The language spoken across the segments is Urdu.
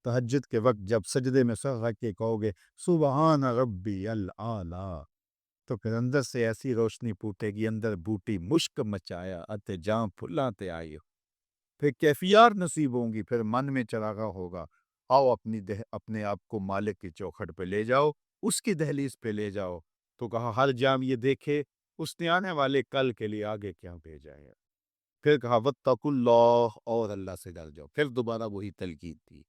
تہجد کے وقت جب سجدے میں سر رکھ کے کہو گے سبحان ربی العالی، تو پھر اندر سے ایسی روشنی پھوٹے گی، اندر بوٹی مشک مچایا اتے جاں پھلاں تے آئی ہو، پھر کیفیات نصیب ہوں گی، پھر من میں چراغا ہوگا، آؤ اپنے آپ کو مالک کی چوکھٹ پہ لے جاؤ، اس کی دہلیز پہ لے جاؤ۔ تو کہا ہر جام یہ دیکھے اس نے آنے والے کل کے لیے آگے کیا بھیجا ہے۔ پھر کہا واتقوا اللہ، اور اللہ سے ڈر جاؤ، پھر دوبارہ وہی تلقین تھی۔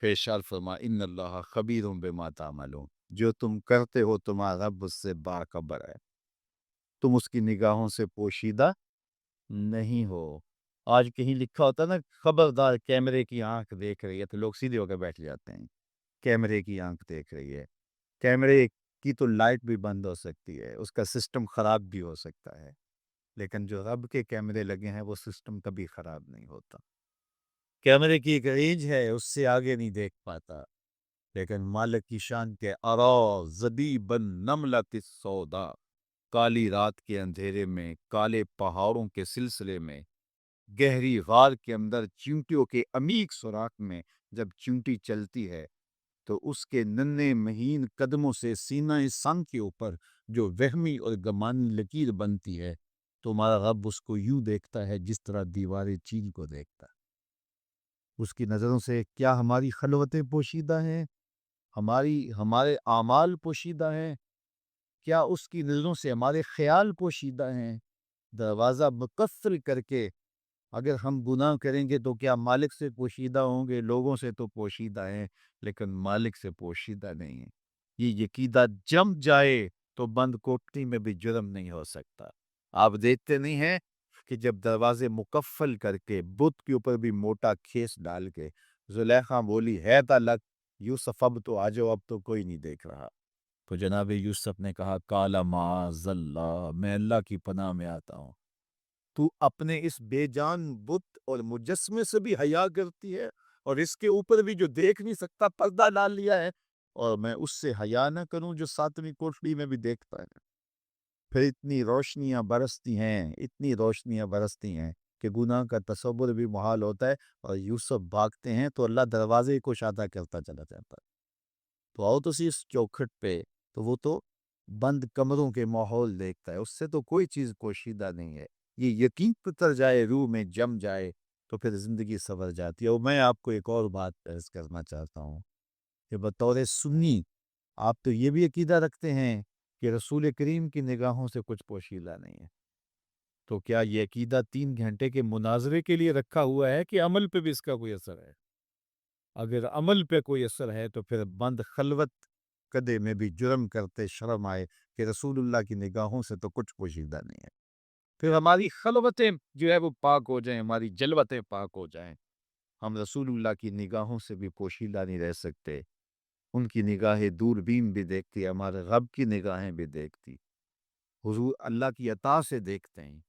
پھر ارشاد فرما ان اللہ خبیر بما تعملون، جو تم کرتے ہو تمہارا رب اس سے باخبر ہے، تم اس کی نگاہوں سے پوشیدہ نہیں ہو۔ آج کہیں لکھا ہوتا نا خبردار کیمرے کی آنکھ دیکھ رہی ہے، تو لوگ سیدھے ہو کے بیٹھ جاتے ہیں، کیمرے کی آنکھ دیکھ رہی ہے۔ کیمرے کی تو لائٹ بھی بند ہو سکتی ہے، اس کا سسٹم خراب بھی ہو سکتا ہے، لیکن جو رب کے کیمرے لگے ہیں وہ سسٹم کبھی خراب نہیں ہوتا۔ کیمرے کی ایک رینج ہے، اس سے آگے نہیں دیکھ پاتا، لیکن مالک کی شان کے ارا زبیب النملۃ السودا، کالی رات کے اندھیرے میں، کالے پہاڑوں کے سلسلے میں، گہری غار کے اندر چیونٹیوں کے عمیق سوراخ میں جب چیونٹی چلتی ہے تو اس کے ننھے مہین قدموں سے سینہ سنگ کے اوپر جو وہمی اور گمانی لکیر بنتی ہے، تو ہمارا رب اس کو یوں دیکھتا ہے جس طرح دیوار چیل کو دیکھتا ہے۔ اس کی نظروں سے کیا ہماری خلوتیں پوشیدہ ہیں، ہمارے اعمال پوشیدہ ہیں؟ کیا اس کی نظروں سے ہمارے خیال پوشیدہ ہیں؟ دروازہ مقفل کر کے اگر ہم گناہ کریں گے تو کیا مالک سے پوشیدہ ہوں گے؟ لوگوں سے تو پوشیدہ ہیں، لیکن مالک سے پوشیدہ نہیں ہیں۔ یہ عقیدہ جم جائے تو بند کوٹری میں بھی جرم نہیں ہو سکتا۔ آپ دیکھتے نہیں ہیں کہ جب دروازے مقفل کر کے بت کے اوپر بھی موٹا کھیس ڈال کے زلیخا بولی ہے تلک یوسف اب تو آ جاؤ، اب تو کوئی نہیں دیکھ رہا، تو جناب یوسف نے کہا کالا معاذ اللہ، میں اللہ کی پناہ میں آتا ہوں، تو اپنے اس بے جان بت اور مجسمے سے بھی حیا کرتی ہے، اور اس کے اوپر بھی جو دیکھ نہیں سکتا پردہ ڈال لیا ہے، اور میں اس سے حیا نہ کروں جو ساتویں کوٹری میں بھی دیکھتا ہے۔ پھر اتنی روشنیاں برستی ہیں، اتنی روشنیاں برستی ہیں کہ گناہ کا تصور بھی محال ہوتا ہے، اور یوسف بھاگتے ہیں تو اللہ دروازے کو کشادہ کرتا چلا جاتا ہے۔ تو آؤ تو سی اس چوکھٹ پہ، تو وہ تو بند کمروں کے ماحول دیکھتا ہے، اس سے تو کوئی چیز پوشیدہ نہیں ہے۔ یہ یقین اتر جائے، روح میں جم جائے، تو پھر زندگی سنور جاتی ہے۔ اور میں آپ کو ایک اور بات عرض کرنا چاہتا ہوں کہ بطور سنی آپ تو یہ بھی عقیدہ رکھتے ہیں کہ رسول کریم کی نگاہوں سے کچھ پوشیدہ نہیں ہے، تو کیا یہ عقیدہ 3 گھنٹے کے مناظرے کے لیے رکھا ہوا ہے کہ عمل پہ بھی اس کا کوئی اثر ہے؟ اگر عمل پہ کوئی اثر ہے تو پھر بند خلوت کدے میں بھی جرم کرتے شرم آئے کہ رسول اللہ کی نگاہوں سے تو کچھ پوشیدہ نہیں ہے۔ پھر ہماری خلوتیں جو ہے وہ پاک ہو جائیں، ہماری جلوتیں پاک ہو جائیں، ہم رسول اللہ کی نگاہوں سے بھی پوشیدہ نہیں رہ سکتے۔ ان کی نگاہیں دوربین بھی دیکھتی، ہمارے رب کی نگاہیں بھی دیکھتی، حضور اللہ کی عطا سے دیکھتے ہیں۔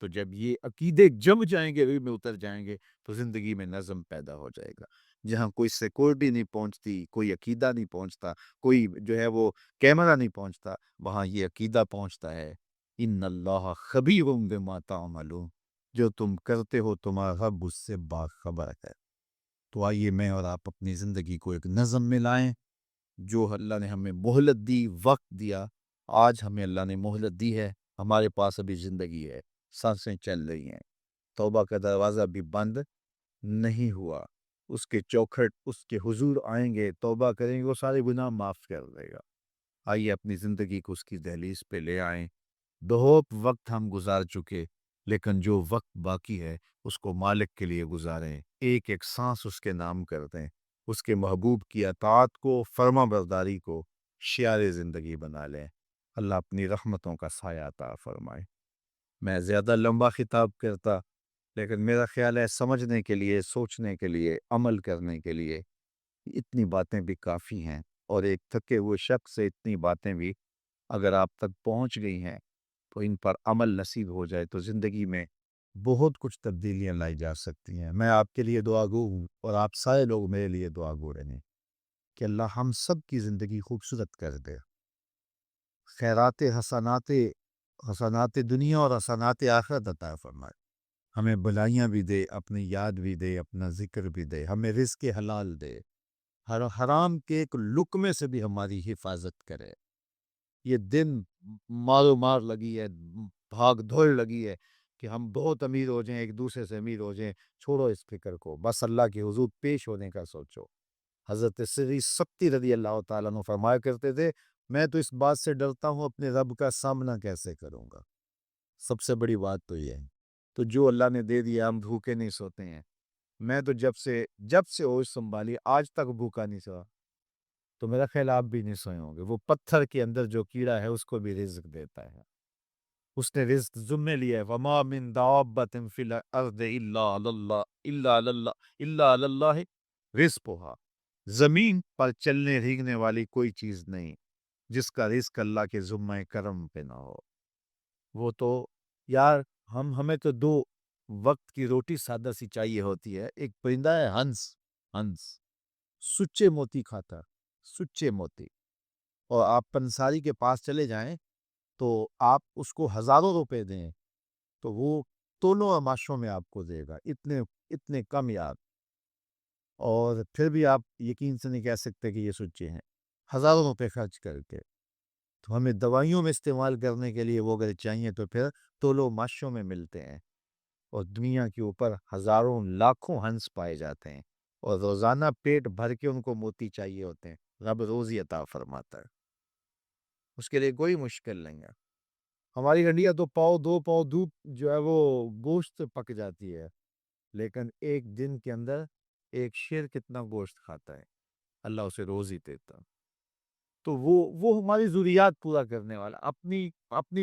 تو جب یہ عقیدے جم جائیں گے، روح میں اتر جائیں گے، تو زندگی میں نظم پیدا ہو جائے گا۔ جہاں کوئی سیکورٹی نہیں پہنچتی، کوئی عقیدہ نہیں پہنچتا، کوئی جو ہے وہ کیمرہ نہیں پہنچتا، وہاں یہ عقیدہ پہنچتا ہے ان اللہ خبیر بما تعملون، جو تم کرتے ہو تمہارا رب اس سے باخبر ہے۔ تو آئیے میں اور آپ اپنی زندگی کو ایک نظم میں لائیں۔ جو اللہ نے ہمیں مہلت دی، وقت دیا، آج ہمیں اللہ نے مہلت دی ہے، ہمارے پاس ابھی زندگی ہے، سانسیں چل رہی ہیں، توبہ کا دروازہ بھی بند نہیں ہوا، اس کے چوکھٹ اس کے حضور آئیں گے، توبہ کریں گے، وہ سارے گناہ معاف کر دے گا۔ آئیے اپنی زندگی کو اس کی دہلیز پہ لے آئیں۔ بہت وقت ہم گزار چکے، لیکن جو وقت باقی ہے اس کو مالک کے لیے گزاریں، ایک ایک سانس اس کے نام کر دیں، اس کے محبوب کی اطاعت کو، فرما برداری کو شعار زندگی بنا لیں۔ اللہ اپنی رحمتوں کا سایہ عطا فرمائے۔ میں زیادہ لمبا خطاب کرتا، لیکن میرا خیال ہے سمجھنے کے لیے، سوچنے کے لیے، عمل کرنے کے لیے اتنی باتیں بھی کافی ہیں، اور ایک تھکے ہوئے شخص سے اتنی باتیں بھی اگر آپ تک پہنچ گئی ہیں تو ان پر عمل نصیب ہو جائے تو زندگی میں بہت کچھ تبدیلیاں لائی جا سکتی ہیں۔ میں آپ کے لیے دعا گو ہوں، اور آپ سارے لوگ میرے لیے دعا گو رہیں کہ اللہ ہم سب کی زندگی خوبصورت کر دے، خیرات حسنات دنیا اور حسنات آخرت عطا فرمائے۔ ہمیں بلائیاں بھی دے، اپنی یاد بھی دے، اپنا ذکر بھی دے، ہمیں رزق حلال دے، حرام کے ایک لقمے سے بھی ہماری حفاظت کرے۔ یہ دن مارو مار لگی ہے، بھاگ دوڑ لگی ہے کہ ہم بہت امیر ہو جائیں، ایک دوسرے سے امیر ہو جائیں، چھوڑو اس فکر کو، بس اللہ کے حضور پیش ہونے کا سوچو۔ حضرت سری سکتی رضی اللہ تعالیٰ عنہ فرمایا کرتے تھے، میں تو اس بات سے ڈرتا ہوں اپنے رب کا سامنا کیسے کروں گا۔ سب سے بڑی بات تو یہ ہے، تو جو اللہ نے دے دیا ہم بھوکے نہیں سوتے ہیں۔ میں تو جب سے ہوش سنبھالی آج تک بھوکا نہیں سوا، تو میرا خیال آپ بھی نہیں سوئے ہوں گے۔ وہ پتھر کے اندر جو کیڑا ہے اس کو بھی رزق دیتا ہے، اس نے رزق ذمہ لیا ہے۔ وَمَا مِن دَابَّةٍ فِي الْأَرْضِ إِلَّا عَلَى اللَّهِ رِزْقُهَا۔ زمین پر چلنے رینگنے والی کوئی چیز نہیں جس کا رزق اللہ کے ذمہ کرم پہ نہ ہو۔ وہ تو یار ہمیں تو دو وقت کی روٹی سادہ سی چاہیے ہوتی ہے۔ ایک پرندہ ہے ہنس سچے موتی کھاتا، سچے موتی، اور آپ پنساری کے پاس چلے جائیں تو آپ اس کو ہزاروں روپے دیں تو وہ تولوں اور ماشوں میں آپ کو دے گا، اتنے کم یاد، اور پھر بھی آپ یقین سے نہیں کہہ سکتے کہ یہ سچے ہیں، ہزاروں روپے خرچ کر کے۔ تو ہمیں دوائیوں میں استعمال کرنے کے لیے وہ اگر چاہیے تو پھر تولوں ماشوں میں ملتے ہیں، اور دنیا کے اوپر ہزاروں لاکھوں ہنس پائے جاتے ہیں، اور روزانہ پیٹ بھر کے ان کو موتی چاہیے ہوتے ہیں۔ رب روزی عطا فرماتا ہے، اس کے لیے کوئی مشکل نہیں ہے۔ ہماری ہڈیاں تو دو پاؤ دھوپ جو ہے وہ گوشت سے پک جاتی ہے، لیکن ایک دن کے اندر ایک شیر کتنا گوشت کھاتا ہے، اللہ اسے روزی دیتا۔ تو وہ ہماری ضروریات پورا کرنے والا، اپنی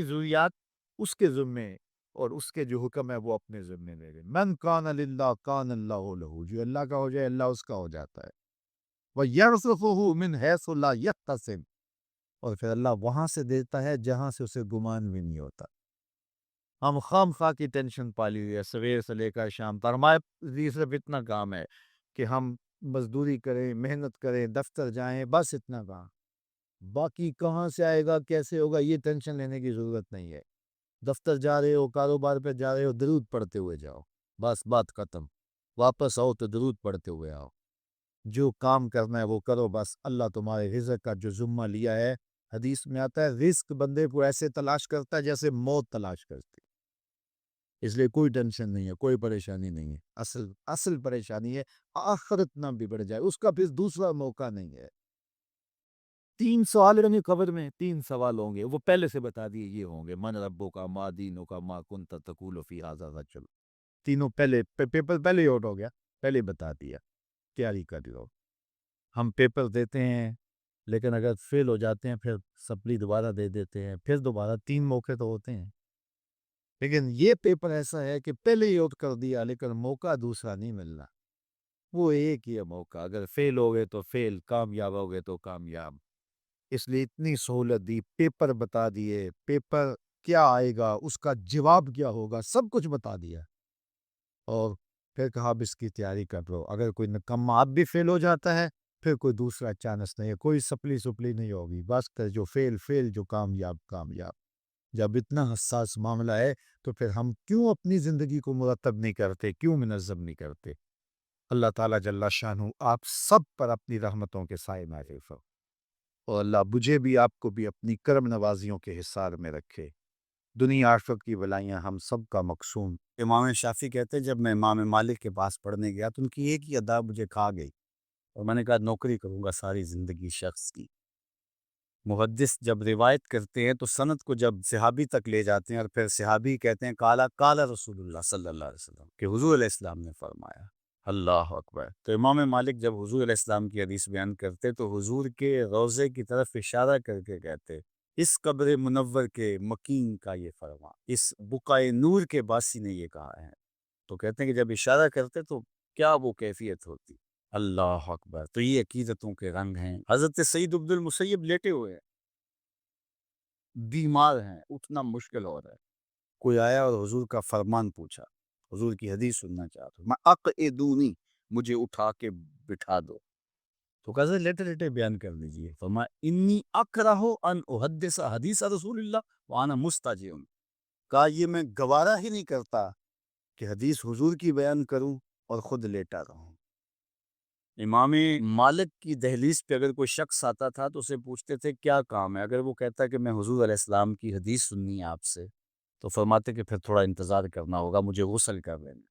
ضروریات اس کے ذمے، اور اس کے جو حکم ہے وہ اپنے ذمے لے لے۔ من کان للہ کان اللہ لہ، جو اللہ کا ہو جائے اللہ اس کا ہو جاتا ہے۔ وَيَرْزُقُهُ مِنْ حَيْثُ لَا يَحْتَسِبُ، اور پھر اللہ وہاں سے دیتا ہے جہاں سے اسے گمان بھی نہیں ہوتا۔ ہم خام خواہ کی ٹینشن پالی ہوئی ہے سویر سے لے کر شام تک، ہمارے صرف اتنا کام ہے کہ ہم مزدوری کریں، محنت کریں، دفتر جائیں، بس اتنا کام۔ باقی کہاں سے آئے گا، کیسے ہوگا، یہ ٹینشن لینے کی ضرورت نہیں ہے۔ دفتر جا رہے ہو، کاروبار پہ جا رہے ہو، درود پڑھتے ہوئے جاؤ، بس بات ختم۔ واپس آؤ تو درود پڑھتے ہوئے آؤ۔ جو کام کرنا ہے وہ کرو، بس اللہ تمہارے رزق کا جو ذمہ لیا ہے، حدیث میں آتا ہے رزق بندے کو ایسے تلاش کرتا ہے جیسے موت تلاش کرتی۔ اس لیے کوئی ٹینشن نہیں ہے، کوئی پریشانی نہیں ہے۔ اصل پریشانی ہے آخرت نہ بگڑ جائے، اس کا پھر دوسرا موقع نہیں ہے۔ 3 سوال ہوں گے قبر میں، 3 سوال ہوں گے، وہ پہلے سے بتا دیے یہ ہوں گے، من ربک ما دینک ما کنت تقول فی ھذا الرجل۔ تینوں پہلے پیپر پہلے ہی آؤٹ ہو گیا، پہلے ہی بتا دیا، تیاری کر لو۔ ہم پیپر دیتے ہیں لیکن اگر فیل ہو جاتے ہیں پھر سپلی دوبارہ دے دیتے ہیں، پھر دوبارہ 3 موقع تو ہوتے ہیں۔ لیکن یہ پیپر ایسا ہے کہ پہلے ہی آؤٹ کر دیا لیکن موقع دوسرا نہیں ملنا، وہ ایک ہی ہے موقع، اگر فیل ہو گئے تو فیل، کامیاب ہو گئے تو کامیاب۔ اس لیے اتنی سہولت دی، پیپر بتا دیے، پیپر کیا آئے گا، اس کا جواب کیا ہوگا، سب کچھ بتا دیا، اور پھر کہا اب اس کی تیاری کر لو، اگر کوئی نکما اب بھی فیل ہو جاتا ہے پھر کوئی دوسرا چانس نہیں ہے، کوئی سپلی نہیں ہوگی، بس جو فیل جو کامیاب۔ جب اتنا حساس معاملہ ہے تو پھر ہم کیوں اپنی زندگی کو مرتب نہیں کرتے، کیوں منظم نہیں کرتے؟ اللہ تعالیٰ جل شانہ آپ سب پر اپنی رحمتوں کے سائے نازل فرمائے، اور اللہ مجھے بھی آپ کو بھی اپنی کرم نوازیوں کے حصار میں رکھے۔ دنیا آخرت کی بلائیاں ہم سب کا مقصود۔ امام شافعی کہتے ہیں جب میں امام مالک کے پاس پڑھنے گیا تو ان کی ایک ہی ادا مجھے کھا گئی، اور میں نے کہا نوکری کروں گا ساری زندگی شخص کی۔ محدث جب روایت کرتے ہیں تو سند کو جب صحابی تک لے جاتے ہیں اور پھر صحابی کہتے ہیں کالا رسول اللہ صلی اللہ علیہ وسلم، کہ حضور علیہ السلام نے فرمایا۔ اللہ اکبر۔ تو امام مالک جب حضور علیہ السلام کی حدیث بیان کرتے تو حضور کے روضے کی طرف اشارہ کر کے کہتے اس قبر منور کے مکین کا یہ فرما، اس بقائے نور کے باسی نے یہ کہا ہے۔ تو کہتے ہیں کہ جب اشارہ کرتے تو کیا وہ کیفیت ہوتی۔ اللہ اکبر۔ تو یہ عقیدتوں کے رنگ ہیں۔ حضرت سعید عبد المسیب لیٹے ہوئے ہیں، بیمار ہیں، اٹھنا مشکل ہو رہا ہے، کوئی آیا اور حضور کا فرمان پوچھا، حضور کی حدیث سننا چاہتا ہوں، میں اقعدونی، مجھے اٹھا کے بٹھا دو۔ تو کہا لیٹے لیٹے بیان کر لیجئے۔ فرمایا انی اکرہ ان احدث حدیث رسول اللہ وانا مستجع، کہا یہ میں گوارا ہی نہیں کرتا کہ حدیث حضور کی بیان کروں اور خود لیٹا رہوں۔ امام مالک کی دہلیز پہ اگر کوئی شخص آتا تھا تو اسے پوچھتے تھے کیا کام ہے، اگر وہ کہتا کہ میں حضور علیہ السلام کی حدیث سننی ہے آپ سے، تو فرماتے کہ پھر تھوڑا انتظار کرنا ہوگا، مجھے غسل کر لینا۔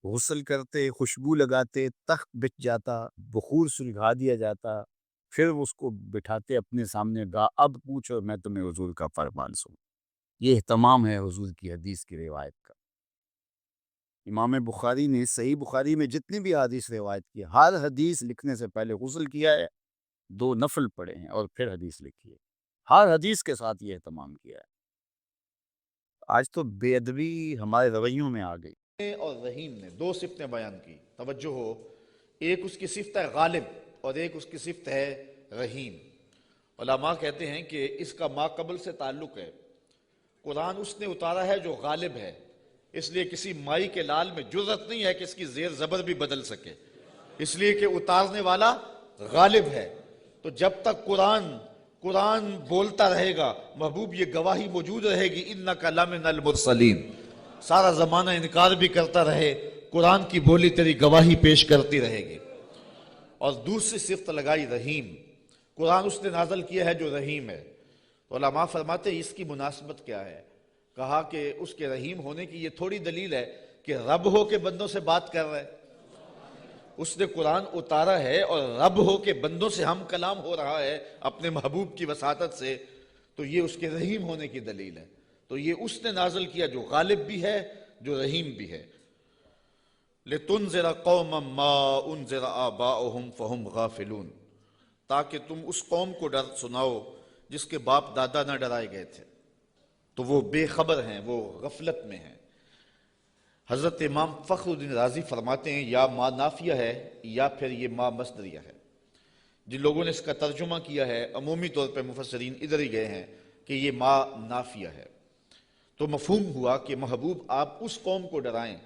غسل کرتے، خوشبو لگاتے، تخت بچھ جاتا، بخور سلگھا دیا جاتا، پھر اس کو بٹھاتے اپنے سامنے، اب پوچھو میں تمہیں حضور کا فرمان سنوں۔ یہ اہتمام ہے حضور کی حدیث کی روایت کا۔ امام بخاری نے صحیح بخاری میں جتنی بھی حدیث روایت کی، ہر حدیث لکھنے سے پہلے غسل کیا ہے، 2 نفل پڑھے ہیں اور پھر حدیث لکھی ہے۔ ہر حدیث کے ساتھ یہ اہتمام کیا ہے۔ آج تو بے ادبی ہمارے رویوں میں آ گئی۔ اور رحیم نے 2 صفتیں بیان کی، توجہ ہو، ایک اس کی صفت ہے غالب اور ایک اس کی صفت ہے رحیم۔ علماء کہتے ہیں کہ اس کا ما قبل سے تعلق ہے، قرآن اس نے اتارا ہے جو غالب ہے، اس لیے کسی مائی کے لال میں جرأت نہیں ہے کہ اس کی زیر زبر بھی بدل سکے، اس لیے کہ اتارنے والا غالب ہے۔ تو جب تک قرآن بولتا رہے گا، محبوب یہ گواہی موجود رہے گی انک لمن المرسلین، سارا زمانہ انکار بھی کرتا رہے، قرآن کی بولی تیری گواہی پیش کرتی رہے گی۔ اور دوسری صفت لگائی رحیم، قرآن اس نے نازل کیا ہے جو رحیم ہے۔ تو علماء فرماتے ہیں اس کی مناسبت کیا ہے؟ کہا کہ اس کے رحیم ہونے کی یہ تھوڑی دلیل ہے کہ رب ہو کے بندوں سے بات کر رہا ہے، اس نے قرآن اتارا ہے اور رب ہو کے بندوں سے ہم کلام ہو رہا ہے اپنے محبوب کی وساطت سے، تو یہ اس کے رحیم ہونے کی دلیل ہے۔ تو یہ اس نے نازل کیا جو غالب بھی ہے، جو رحیم بھی ہے۔ لِتُنذِرَ قَوْمًا مَّا أُنذِرَ آبَاؤُهُمْ فَهُمْ غَافِلُونَ، تاکہ تم اس قوم کو ڈر سناؤ جس کے باپ دادا نہ ڈرائے گئے تھے، تو وہ بے خبر ہیں، وہ غفلت میں ہیں۔ حضرت امام فخر الدین رازی فرماتے ہیں یا ما نافیہ ہے یا پھر یہ ما مصدریہ ہے۔ جن لوگوں نے اس کا ترجمہ کیا ہے عمومی طور پہ مفسرین ادھر ہی گئے ہیں کہ یہ ما نافیہ ہے، تو مفہوم ہوا کہ محبوب آپ اس قوم کو ڈرائیں،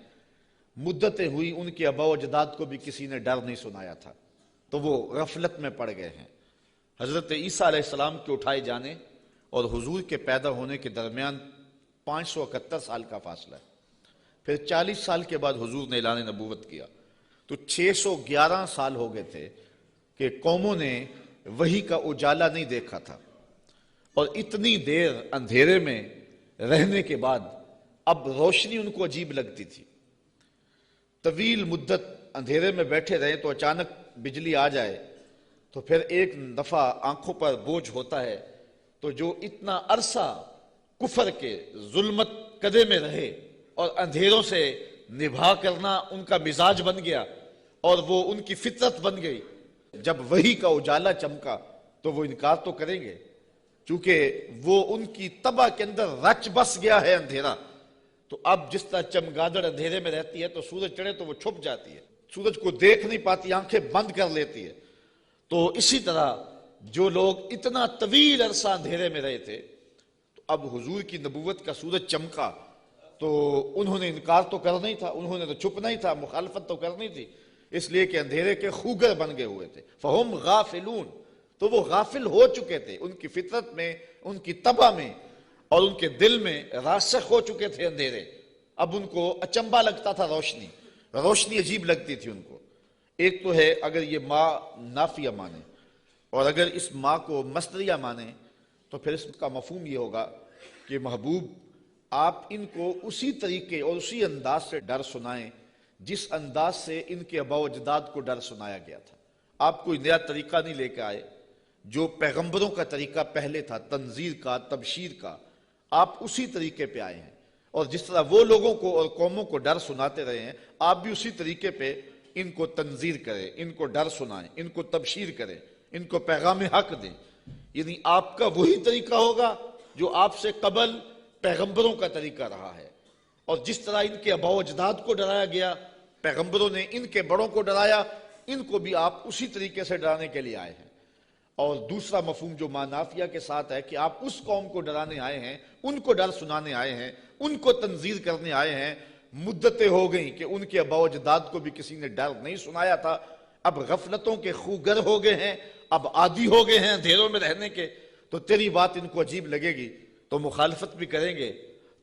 مدتیں ہوئی ان کے آباء و اجداد کو بھی کسی نے ڈر نہیں سنایا تھا، تو وہ غفلت میں پڑ گئے ہیں۔ حضرت عیسیٰ علیہ السلام کے اٹھائے جانے اور حضور کے پیدا ہونے کے درمیان 571 سال کا فاصلہ ہے، پھر 40 سال کے بعد حضور نے اعلان نبوت کیا، تو 611 سال ہو گئے تھے کہ قوموں نے وحی کا اجالا نہیں دیکھا تھا، اور اتنی دیر اندھیرے میں رہنے کے بعد اب روشنی ان کو عجیب لگتی تھی۔ طویل مدت اندھیرے میں بیٹھے رہیں تو اچانک بجلی آ جائے تو پھر ایک دفعہ آنکھوں پر بوجھ ہوتا ہے، تو جو اتنا عرصہ کفر کے ظلمت قدے میں رہے اور اندھیروں سے نبھا کرنا ان کا مزاج بن گیا اور وہ ان کی فطرت بن گئی، جب وحی کا اجالا چمکا تو وہ انکار تو کریں گے، چونکہ وہ ان کی طبع کے اندر رچ بس گیا ہے اندھیرا۔ تو اب جس طرح چمگادڑ اندھیرے میں رہتی ہے تو سورج چڑھے تو وہ چھپ جاتی ہے، سورج کو دیکھ نہیں پاتی، آنکھیں بند کر لیتی ہے، تو اسی طرح جو لوگ اتنا طویل عرصہ اندھیرے میں رہے تھے، تو اب حضور کی نبوت کا سورج چمکا تو انہوں نے انکار تو کرنا ہی تھا، انہوں نے تو چھپنا ہی تھا، مخالفت تو کرنی تھی، اس لیے کہ اندھیرے کے خوگر بن گئے ہوئے تھے۔ فَهُمْ غَافِلُونَ، تو وہ غافل ہو چکے تھے، ان کی فطرت میں، ان کی طبع میں اور ان کے دل میں راسخ ہو چکے تھے اندھیرے، اب ان کو اچنبا لگتا تھا، روشنی عجیب لگتی تھی ان کو۔ ایک تو ہے اگر یہ ما نافیہ مانے، اور اگر اس ما کو مصدریہ مانے تو پھر اس کا مفہوم یہ ہوگا کہ محبوب آپ ان کو اسی طریقے اور اسی انداز سے ڈر سنائیں جس انداز سے ان کے آباء و اجداد کو ڈر سنایا گیا تھا۔ آپ کوئی نیا طریقہ نہیں لے کے آئے، جو پیغمبروں کا طریقہ پہلے تھا، تنذیر کا، تبشیر کا، آپ اسی طریقے پہ آئے ہیں، اور جس طرح وہ لوگوں کو اور قوموں کو ڈر سناتے رہے ہیں، آپ بھی اسی طریقے پہ ان کو تنذیر کریں، ان کو ڈر سنائیں، ان کو تبشیر کریں، ان کو پیغام حق دیں۔ یعنی آپ کا وہی طریقہ ہوگا جو آپ سے قبل پیغمبروں کا طریقہ رہا ہے، اور جس طرح ان کے آباء و اجداد کو ڈرایا گیا، پیغمبروں نے ان کے بڑوں کو ڈرایا، ان کو بھی آپ اسی طریقے سے ڈرانے کے لیے آئے ہیں۔ اور دوسرا مفہوم جو ما نافیہ کے ساتھ ہے کہ آپ اس قوم کو ڈرانے آئے ہیں، ان کو ڈر سنانے آئے ہیں، ان کو تنذیر کرنے آئے ہیں، مدتیں ہو گئیں کہ ان کے آباء و اجداد کو بھی کسی نے ڈر نہیں سنایا تھا، اب غفلتوں کے خوگر ہو گئے ہیں، اب عادی ہو گئے ہیں اندھیروں میں رہنے کے، تو تیری بات ان کو عجیب لگے گی تو مخالفت بھی کریں گے،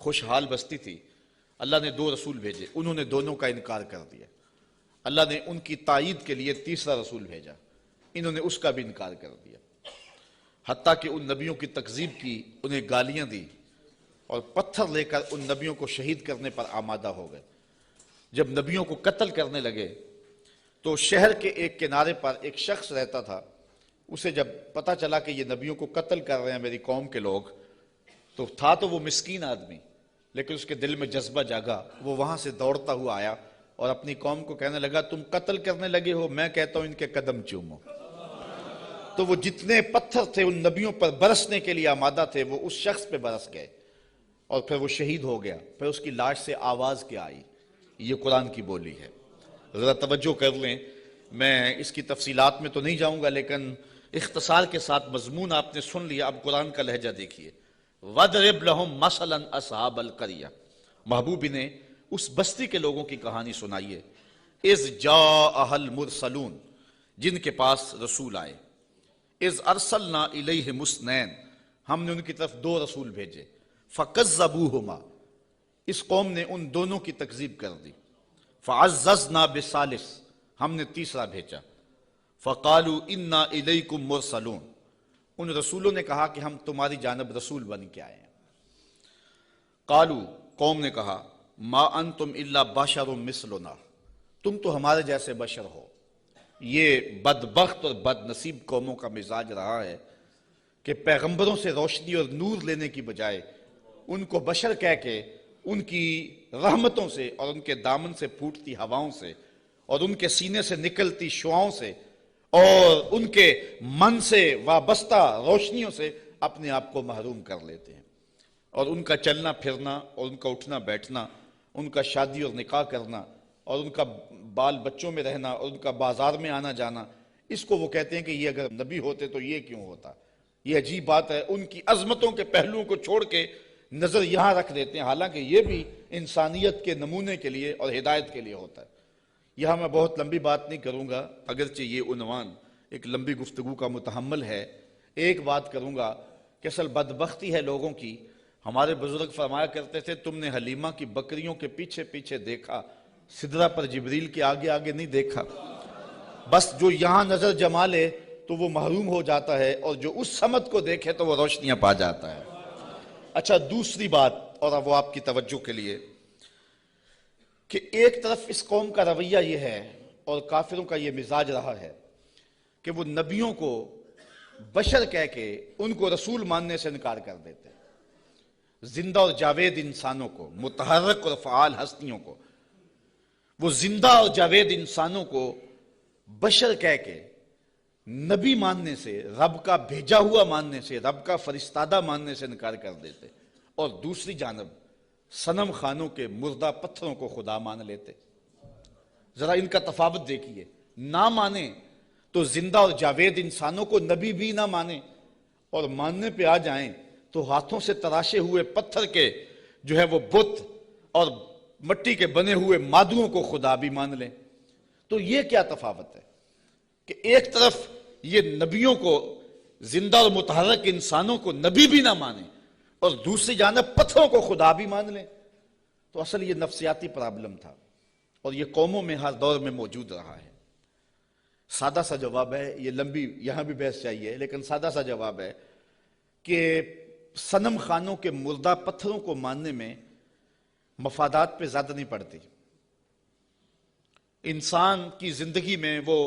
خوشحال بستی تھی، اللہ نے 2 رسول بھیجے، انہوں نے دونوں کا انکار کر دیا۔ اللہ نے ان کی تائید کے لیے تیسرا رسول بھیجا، انہوں نے اس کا بھی انکار کر دیا، حتیٰ کہ ان نبیوں کی تکذیب کی، انہیں گالیاں دی اور پتھر لے کر ان نبیوں کو شہید کرنے پر آمادہ ہو گئے۔ جب نبیوں کو قتل کرنے لگے تو شہر کے ایک کنارے پر ایک شخص رہتا تھا، اسے جب پتہ چلا کہ یہ نبیوں کو قتل کر رہے ہیں میری قوم کے لوگ، تو تھا تو وہ مسکین آدمی، لیکن اس کے دل میں جذبہ جاگا، وہ وہاں سے دوڑتا ہوا آیا اور اپنی قوم کو کہنے لگا تم قتل کرنے لگے ہو، میں کہتا ہوں ان کے قدم چومو۔ تو وہ جتنے پتھر تھے ان نبیوں پر برسنے کے لیے آمادہ تھے وہ اس شخص پہ برس گئے اور پھر وہ شہید ہو گیا۔ پھر اس کی لاش سے آواز کیا آئی؟ یہ قرآن کی بولی ہے، ذرا توجہ کر لیں۔ میں اس کی تفصیلات میں تو نہیں جاؤں گا، لیکن اختصار کے ساتھ مضمون آپ نے سن لیا، اب قرآن کا لہجہ دیکھیے۔ وَضْرِبْ لَهُمْ مَثَلًا أَصْحَابَ الْقَرْيَةِ، محبوب نے اس بستی کے لوگوں کی کہانی سنائیے۔ اِذْ جَاءَهَا الْمُرْسَلُونَ، جن کے پاس رسول آئے۔ اِذْ أَرْسَلْنَا إِلَيْهِمُ اثْنَيْنِ، ہم نے ان کی طرف 2 رسول بھیجے۔ فَكَذَّبُوهُمَا، اس قوم نے ان دونوں کی تکذیب کر دی۔ فَعَزَّزْنَا بِثَالِثٍ، ہم نے تیسرا بھیجا۔ فَقَالُوا إِنَّا إِلَيْكُمْ مُرْسَلُونَ، ان رسولوں نے کہا کہ ہم تمہاری جانب رسول بن کے آئے ہیں۔ قالوا، قوم نے کہا ما انتم الا بشر مثلنا، تم تو ہمارے جیسے بشر ہو۔ یہ بدبخت اور بد نصیب قوموں کا مزاج رہا ہے کہ پیغمبروں سے روشنی اور نور لینے کی بجائے ان کو بشر کہہ کے ان کی رحمتوں سے اور ان کے دامن سے پھوٹتی ہواؤں سے اور ان کے سینے سے نکلتی شعاؤں سے اور ان کے من سے وابستہ روشنیوں سے اپنے آپ کو محروم کر لیتے ہیں، اور ان کا چلنا پھرنا اور ان کا اٹھنا بیٹھنا، ان کا شادی اور نکاح کرنا اور ان کا بال بچوں میں رہنا اور ان کا بازار میں آنا جانا، اس کو وہ کہتے ہیں کہ یہ اگر نبی ہوتے تو یہ کیوں ہوتا۔ یہ عجیب بات ہے، ان کی عظمتوں کے پہلوؤں کو چھوڑ کے نظر یہاں رکھ دیتے ہیں، حالانکہ یہ بھی انسانیت کے نمونے کے لیے اور ہدایت کے لیے ہوتا ہے۔ یہاں میں بہت لمبی بات نہیں کروں گا، اگرچہ یہ عنوان ایک لمبی گفتگو کا متحمل ہے۔ ایک بات کروں گا کہ اصل بدبختی ہے لوگوں کی، ہمارے بزرگ فرمایا کرتے تھے تم نے حلیمہ کی بکریوں کے پیچھے پیچھے دیکھا، سدرہ پر جبریل کے آگے آگے نہیں دیکھا۔ بس جو یہاں نظر جما لے تو وہ محروم ہو جاتا ہے، اور جو اس سمت کو دیکھے تو وہ روشنیاں پا جاتا ہے۔ اچھا، دوسری بات، اور وہ آپ کی توجہ کے لیے، کہ ایک طرف اس قوم کا رویہ یہ ہے اور کافروں کا یہ مزاج رہا ہے کہ وہ نبیوں کو بشر کہہ کے ان کو رسول ماننے سے انکار کر دیتے، زندہ اور جاوید انسانوں کو، متحرک اور فعال ہستیوں کو، وہ زندہ اور جاوید انسانوں کو بشر کہہ کے نبی ماننے سے، رب کا بھیجا ہوا ماننے سے، رب کا فرستادہ ماننے سے انکار کر دیتے، اور دوسری جانب صنم خانوں کے مردہ پتھروں کو خدا مان لیتے۔ ذرا ان کا تفاوت دیکھیے، نہ مانے تو زندہ اور جاوید انسانوں کو نبی بھی نہ مانے، اور ماننے پہ آ جائیں تو ہاتھوں سے تراشے ہوئے پتھر کے جو ہے وہ بت اور مٹی کے بنے ہوئے مادوں کو خدا بھی مان لیں۔ تو یہ کیا تفاوت ہے کہ ایک طرف یہ نبیوں کو، زندہ اور متحرک انسانوں کو نبی بھی نہ مانے، اور دوسری جانب پتھروں کو خدا بھی مان لیں؟ تو اصل یہ نفسیاتی پرابلم تھا، اور یہ قوموں میں ہر دور میں موجود رہا ہے۔ سادہ سا جواب ہے، یہ لمبی یہاں بھی بحث چاہیے، لیکن سادہ سا جواب ہے کہ صنم خانوں کے مردہ پتھروں کو ماننے میں مفادات پہ زیادہ نہیں پڑتی۔ انسان کی زندگی میں وہ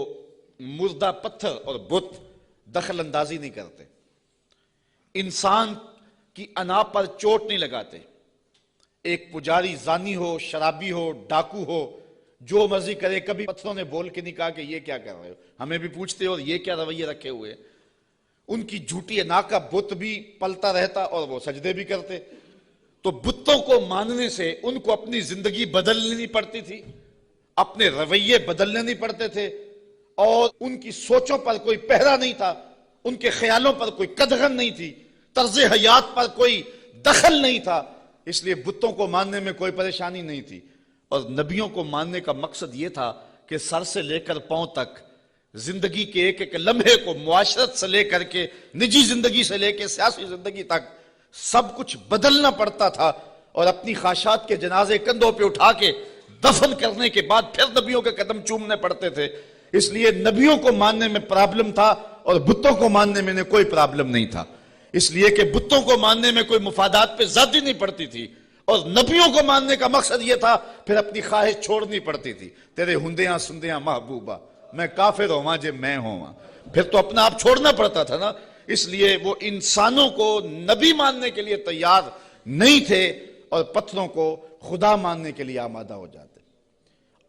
مردہ پتھر اور بت دخل اندازی نہیں کرتے، انسان کی انا پر چوٹ نہیں لگاتے۔ ایک پجاری زانی ہو، شرابی ہو، ڈاکو ہو، جو مرضی کرے، کبھی پتھروں نے بول کے نہیں کہا کہ یہ کیا کر رہے ہو، ہمیں بھی پوچھتے اور یہ کیا رویے رکھے ہوئے۔ ان کی جھوٹی انا کا بت بھی پلتا رہتا اور وہ سجدے بھی کرتے۔ تو بتوں کو ماننے سے ان کو اپنی زندگی بدلنی نہیں پڑتی تھی، اپنے رویے بدلنے نہیں پڑتے تھے، اور ان کی سوچوں پر کوئی پہرا نہیں تھا، ان کے خیالوں پر کوئی قدغن نہیں تھی، طرز حیات پر کوئی دخل نہیں تھا، اس لیے بتوں کو ماننے میں کوئی پریشانی نہیں تھی۔ اور نبیوں کو ماننے کا مقصد یہ تھا کہ سر سے لے کر پاؤں تک زندگی کے ایک ایک لمحے کو، معاشرت سے لے کر کے نجی زندگی سے لے کے سیاسی زندگی تک سب کچھ بدلنا پڑتا تھا، اور اپنی خواہشات کے جنازے کندھوں پہ اٹھا کے دفن کرنے کے بعد پھر نبیوں کے قدم چومنے پڑتے تھے. اس لیے نبیوں کو ماننے میں پرابلم تھا اور بتوں کو ماننے میں کوئی پرابلم نہیں تھا. اس لیے کہ بتوں کو ماننے میں کوئی مفادات پہ زد ہی نہیں پڑتی تھی اور نبیوں کو ماننے کا مقصد یہ تھا پھر اپنی خواہش چھوڑنی پڑتی تھی. تیرے ہندیاں سندیاں محبوبہ میں کافر ہوا جے میں ہوا، پھر تو اپنا آپ چھوڑنا پڑتا تھا نا. اس لیے وہ انسانوں کو نبی ماننے کے لیے تیار نہیں تھے اور پتھروں کو خدا ماننے کے لیے آمادہ ہو جاتے.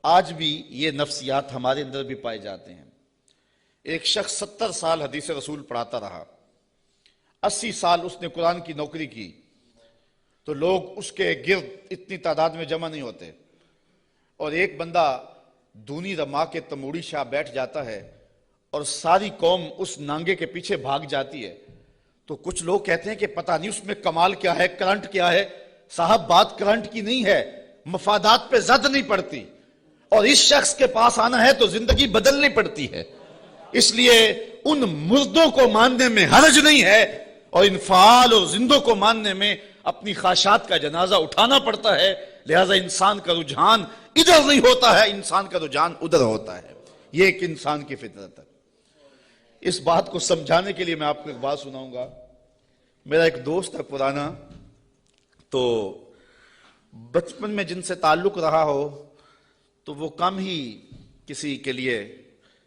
آج بھی یہ نفسیات ہمارے اندر بھی پائے جاتے ہیں. ایک شخص 70 سال حدیث رسول پڑھاتا رہا، 80 سال اس نے قرآن کی نوکری کی، تو لوگ اس کے گرد اتنی تعداد میں جمع نہیں ہوتے، اور ایک بندہ دونی رما کے تموڑی شاہ بیٹھ جاتا ہے اور ساری قوم اس نانگے کے پیچھے بھاگ جاتی ہے. تو کچھ لوگ کہتے ہیں کہ پتہ نہیں اس میں کمال کیا ہے، کرنٹ کیا ہے. صاحب بات کرنٹ کی نہیں ہے، مفادات پہ زد نہیں پڑتی، اور اس شخص کے پاس آنا ہے تو زندگی بدلنی پڑتی ہے. اس لیے ان مردوں کو ماننے میں حرج نہیں ہے اور ان فعال اور زندوں کو ماننے میں اپنی خواہشات کا جنازہ اٹھانا پڑتا ہے. لہذا انسان کا رجحان ادھر نہیں ہوتا ہے، انسان کا رجحان ادھر ہوتا ہے. یہ ایک انسان کی فطرت ہے. اس بات کو سمجھانے کے لیے میں آپ کو ایک بات سناؤں گا. میرا ایک دوست ہے پرانا، تو بچپن میں جن سے تعلق رہا ہو تو وہ کم ہی کسی کے لیے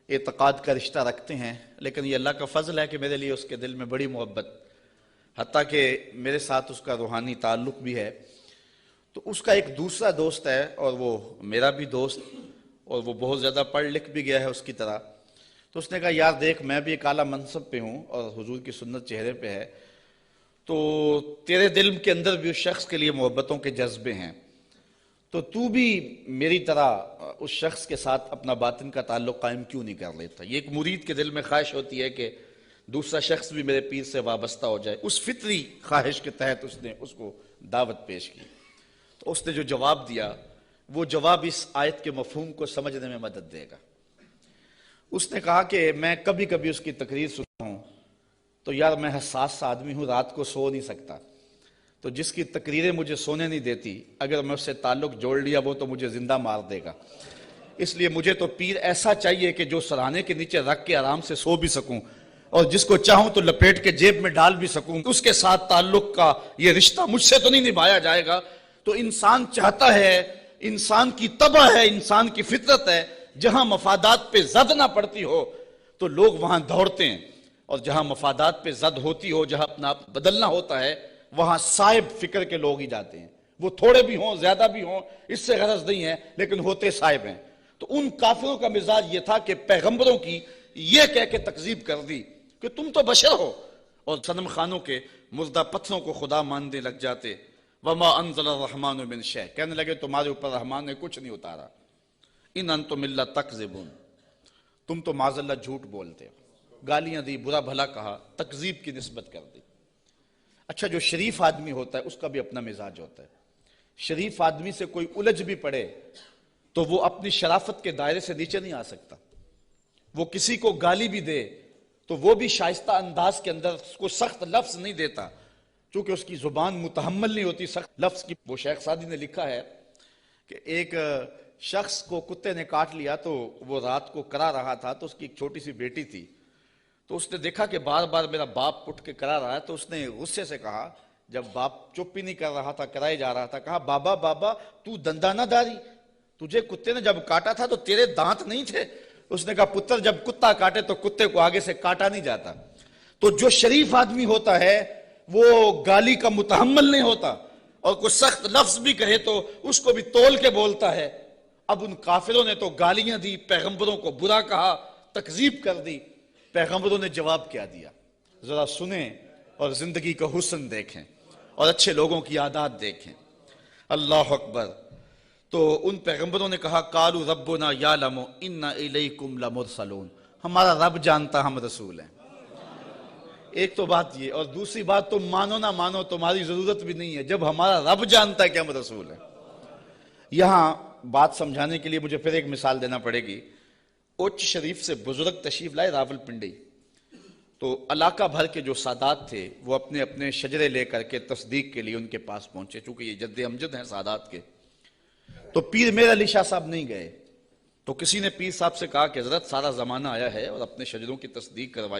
اعتقاد کا رشتہ رکھتے ہیں، لیکن یہ اللہ کا فضل ہے کہ میرے لیے اس کے دل میں بڑی محبت، حتیٰ کہ میرے ساتھ اس کا روحانی تعلق بھی ہے. تو اس کا ایک دوسرا دوست ہے اور وہ میرا بھی دوست، اور وہ بہت زیادہ پڑھ لکھ بھی گیا ہے اس کی طرح. تو اس نے کہا یار دیکھ میں بھی ایک اعلیٰ منصب پہ ہوں اور حضور کی سنت چہرے پہ ہے، تو تیرے دل کے اندر بھی اس شخص کے لیے محبتوں کے جذبے ہیں، تو بھی میری طرح اس شخص کے ساتھ اپنا باطن کا تعلق قائم کیوں نہیں کر لیتا. یہ ایک مرید کے دل میں خواہش ہوتی ہے کہ دوسرا شخص بھی میرے پیر سے وابستہ ہو جائے. اس فطری خواہش کے تحت اس نے اس کو دعوت پیش کی. تو اس نے جو جواب دیا وہ جواب اس آیت کے مفہوم کو سمجھنے میں مدد دے گا. اس نے کہا کہ میں کبھی کبھی اس کی تقریر سنتا ہوں تو یار میں حساس سا آدمی ہوں، رات کو سو نہیں سکتا، تو جس کی تقریریں مجھے سونے نہیں دیتی اگر میں اس سے تعلق جوڑ لیا وہ تو مجھے زندہ مار دے گا. اس لیے مجھے تو پیر ایسا چاہیے کہ جو سرانے کے نیچے رکھ کے آرام سے سو بھی سکوں اور جس کو چاہوں تو لپیٹ کے جیب میں ڈال بھی سکوں. اس کے ساتھ تعلق کا یہ رشتہ مجھ سے تو نہیں نبھایا جائے گا. تو انسان چاہتا ہے، انسان کی طبع ہے، انسان کی فطرت ہے، جہاں مفادات پہ زد نہ پڑتی ہو تو لوگ وہاں دوڑتے ہیں، اور جہاں مفادات پہ زد ہوتی ہو، جہاں اپنا آپ بدلنا ہوتا ہے، وہاں صائب فکر کے لوگ ہی جاتے ہیں. وہ تھوڑے بھی ہوں زیادہ بھی ہوں اس سے غرض نہیں ہے، لیکن ہوتے صائب ہیں. تو ان کافروں کا مزاج یہ تھا کہ پیغمبروں کی یہ کہہ کے تکذیب کر دی کہ تم تو بشر ہو، اور صنم خانوں کے مردہ پتھروں کو خدا ماننے لگ جاتے. وما انزل الرحمن من شیء، کہنے لگے تمہارے اوپر رحمان نے کچھ نہیں اتارا. ان انتم الا تکذبون، تم تو معاذ اللہ جھوٹ بولتے ہو. گالیاں دی، برا بھلا کہا، تکذیب کی نسبت کر دی. اچھا جو شریف آدمی ہوتا ہے اس کا بھی اپنا مزاج ہوتا ہے. شریف آدمی سے کوئی الجھ بھی پڑے تو وہ اپنی شرافت کے دائرے سے نیچے نہیں آ سکتا. وہ کسی کو گالی بھی دے تو وہ بھی شائستہ انداز کے اندر اس کو سخت لفظ نہیں دیتا، چونکہ اس کی زبان متحمل نہیں ہوتی سخت لفظ کی. وہ شیخ سعدی نے لکھا ہے کہ ایک شخص کو کتے نے کاٹ لیا تو وہ رات کو کرا رہا تھا، تو اس کی ایک چھوٹی سی بیٹی تھی. تو اس نے دیکھا کہ بار بار میرا باپ اٹھ کے کرا رہا ہے، تو اس نے غصے سے کہا، جب باپ چپ ہی نہیں کر رہا تھا، کرائے جا رہا تھا، کہا بابا بابا تو دندہ نہ داری، تجھے کتے نے جب کاٹا تھا تو تیرے دانت نہیں تھے. اس نے کہا پتر جب کتا کاٹے تو کتے کو آگے سے کاٹا نہیں جاتا. تو جو شریف آدمی ہوتا ہے وہ گالی کا متحمل نہیں ہوتا، اور کوئی سخت لفظ بھی کہے تو اس کو بھی تول کے بولتا ہے. اب ان کافروں نے تو گالیاں دی، پیغمبروں کو برا کہا، تکذیب کر دی. پیغمبروں نے جواب کیا دیا، ذرا سنیں اور زندگی کا حسن دیکھیں اور اچھے لوگوں کی عادات دیکھیں. اللہ اکبر. تو ان پیغمبروں نے کہا قالوا ربنا یعلم انا الیکم لمرسلون، ہمارا رب جانتا ہم رسول ہیں. ایک تو بات یہ، اور دوسری بات تم مانو نہ مانو تمہاری ضرورت بھی نہیں ہے جب ہمارا رب جانتا ہے کہ ہم رسول ہیں. یہاں بات سمجھانے کے لیے مجھے پھر ایک مثال دینا پڑے گی. اوچ شریف سے بزرگ تشریف لائے راول پنڈی. تو علاقہ بھر کے جو سادات تھے وہ اپنے اپنے شجرے لے کر کے تصدیق کے لیے ان کے پاس پہنچے، چونکہ یہ جد امجد ہیں سادات کے. تو پیر میر علی شاہ صاحب نہیں گئے. تو کسی نے پیر صاحب سے کہا کہ حضرت سارا زمانہ آیا ہے اور اپنے شجروں کی تصدیق کروائی